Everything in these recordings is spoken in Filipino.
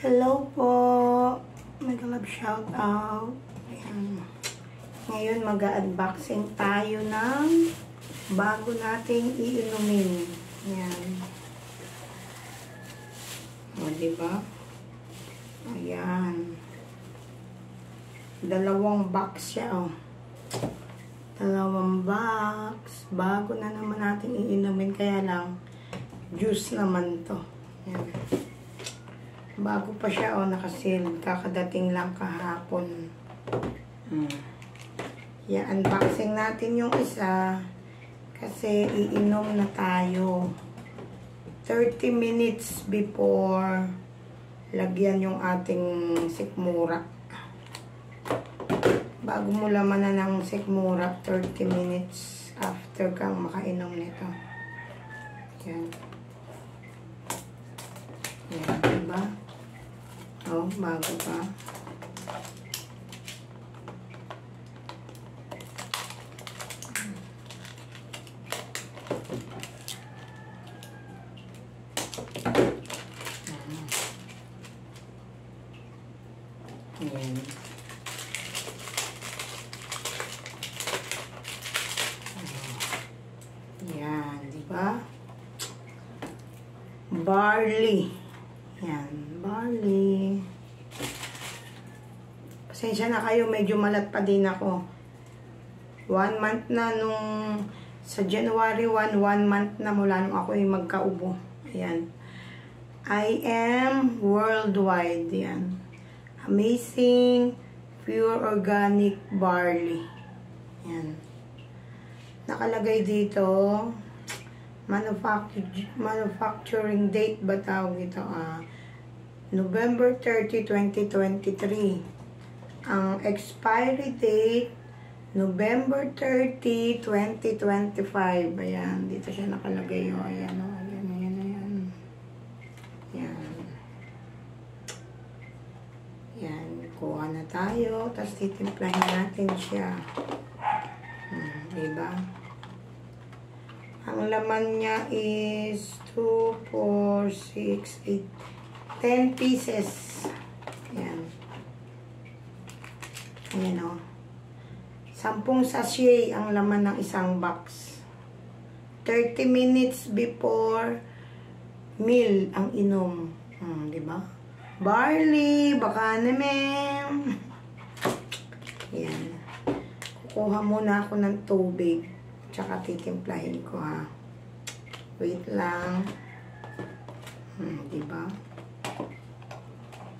Hello po! Mega love shout out. Ayan. Ngayon mag-unboxing tayo ng bago nating iinumin. Ayan. O, diba? Ayan. Dalawang box siya, oh. Dalawang box. Bago na naman natin iinumin. Kaya lang, juice naman to. Ayan. Bago pa siya, oh, nakasil. Kakadating lang kahapon. I-unboxing natin yung isa. Kasi iinom na tayo. 30 minutes before lagyan yung ating sikmura. Bago mo laman na ng sikmura, 30 minutes after kang makainom nito. Yan. Yan, diba? Oh, bago pa. Ayan. Yan, diba? Barley. Yan, barley. Pasensya na kayo, medyo malat pa din ako. 1 month na nung sa January 1 month na mula nung ako yung magkaubo. Ayan. I am worldwide. Yan. Amazing pure organic barley. Yan. Nakalagay dito manufacturing date ba tawag ito? November 30, 2023. Ang expiry date November 30, 2025. Ayan, dito siya nakalagay. O, ayan, o, ayan, ayan, ayan. Ayan. Ayan, kuha na tayo. Tapos titimplahin natin siya. Diba? Ang laman niya is 2, 4, 6, 8, 10 pieces. Ayan. Ayan, o. 10 sachet ang laman ng isang box. 30 minutes before meal ang inom. Diba? Barley, baka naman. Ayan. Kukuha muna ako ng tubig. Tsaka titimplahin ko, ha. Wait lang. Diba?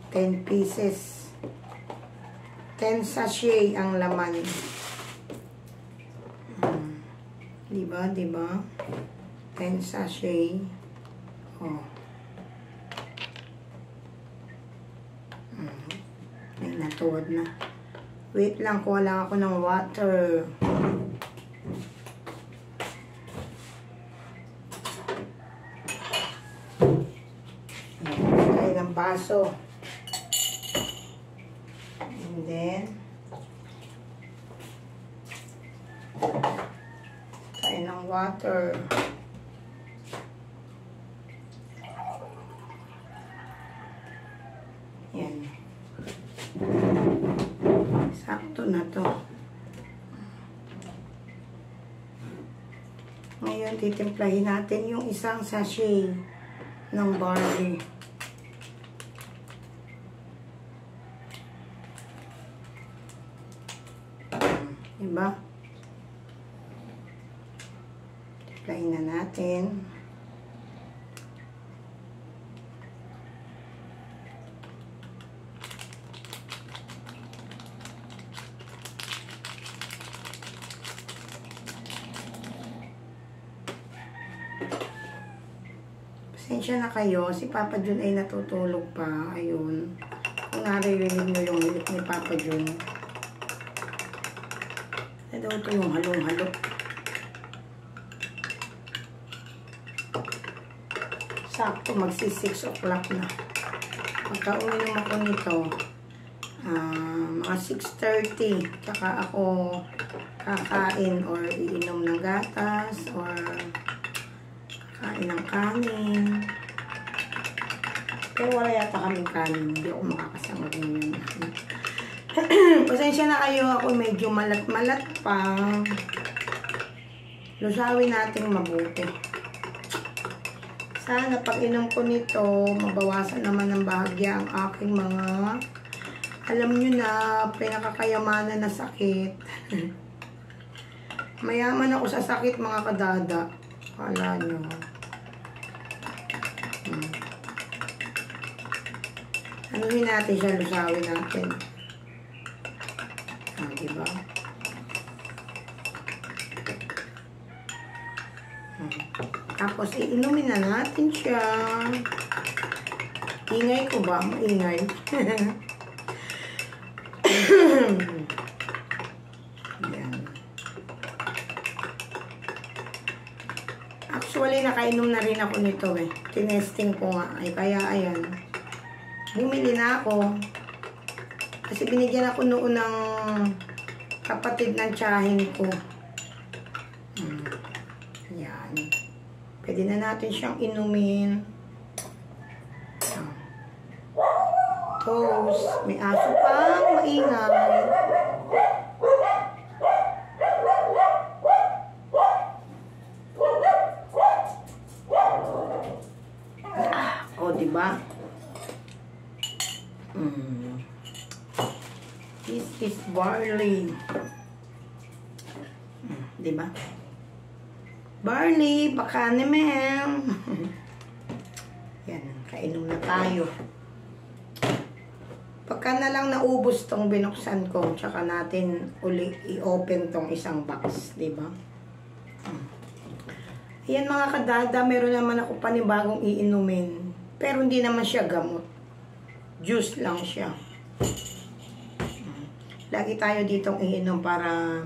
10 pieces. 10 sachet ang laman. Diba? Diba? 10 sachet. Oh. Ay, natuwad na. Wait lang, kuha lang ako ng water. Tayo ng baso. And then, tayo ng water. Yan. Sakto na to. Ngayon, titimplahin natin yung isang sachet ng barley. Diba? Timplahin na natin. Pasensya na kayo, si Papa Jun ay natutulog pa. Ayun. Kung naririnig nyo yung hilik ni Papa Jun. Ito yung halong-halo. Sakto, magsi 6 o'clock na. Pagka uminom ako nito, mga 6:30, tsaka ako kakain or iinom ng gatas or kain ng kanin. Pero wala yata kaming kanin. Hindi ako makakasangag ngayon. Pasensya na kayo. Ako medyo malat-malat pa. Lusawin natin mabuti. Sana pag inom ko nito, mabawasan naman ng bahagya ang aking mga, alam nyo na, pinakakayamanan na sakit. Mayaman ako sa sakit, mga kadada. Kala nyo. Anuhin natin siya, lusawin natin. Diba? Tapos, iinumin na natin siya. Ingay ko ba? Maingay. Ayan. Actually, nakainom na rin ako nito eh. Tinesting ko nga. Ay, kaya ayan. Bumili na ako. Kasi binigyan ako noon ng kapatid ng tiyahin ko. Ayan. Pwede na natin siyang inumin. Toast. May aso pang maingay. O, diba? This is barley. Diba? Barley, baka naman. Yan, kainom na tayo. Pagka na lang naubos tong binuksan ko, tsaka natin uli i-open tong isang box, diba? Ayan mga kadada, meron naman ako panibagong iinumin. Pero hindi naman siya gamot. Juice lang siya. Lagi tayo ditong iinom para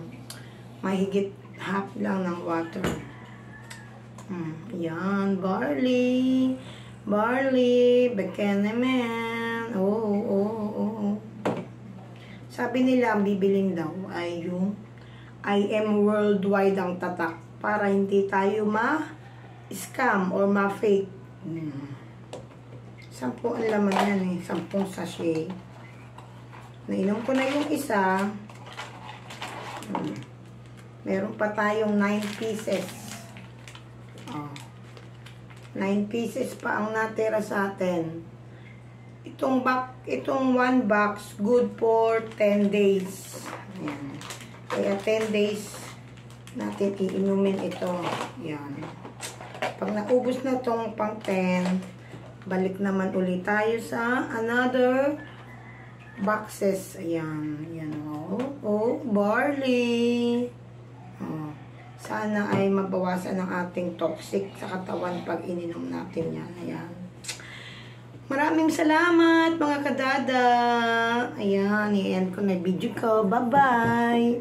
mahigit half lang ng water. Yan, barley. Barley, baka naman. Oh. Sabi nila, ang bibiling daw ay yung I am worldwide ang tatak para hindi tayo ma-scam or ma-fake. 10 ang laman yan eh. 10 sachet. Nainom ko na yung isa. Meron pa tayong 9 pieces. 9 pieces pa ang natira sa atin. Itong 1 box, good for 10 days. Ayan. Kaya 10 days natin iinumin ito. Yan. Pag naubos na itong pang 10, balik naman ulit tayo sa another boxes. Ayan. Ayan. Barley. Sana ay mabawasan ang ating toxic sa katawan pag ininom natin yan. Ayan. Maraming salamat mga kadada. Ayan. I-end ko na video ko. Bye-bye.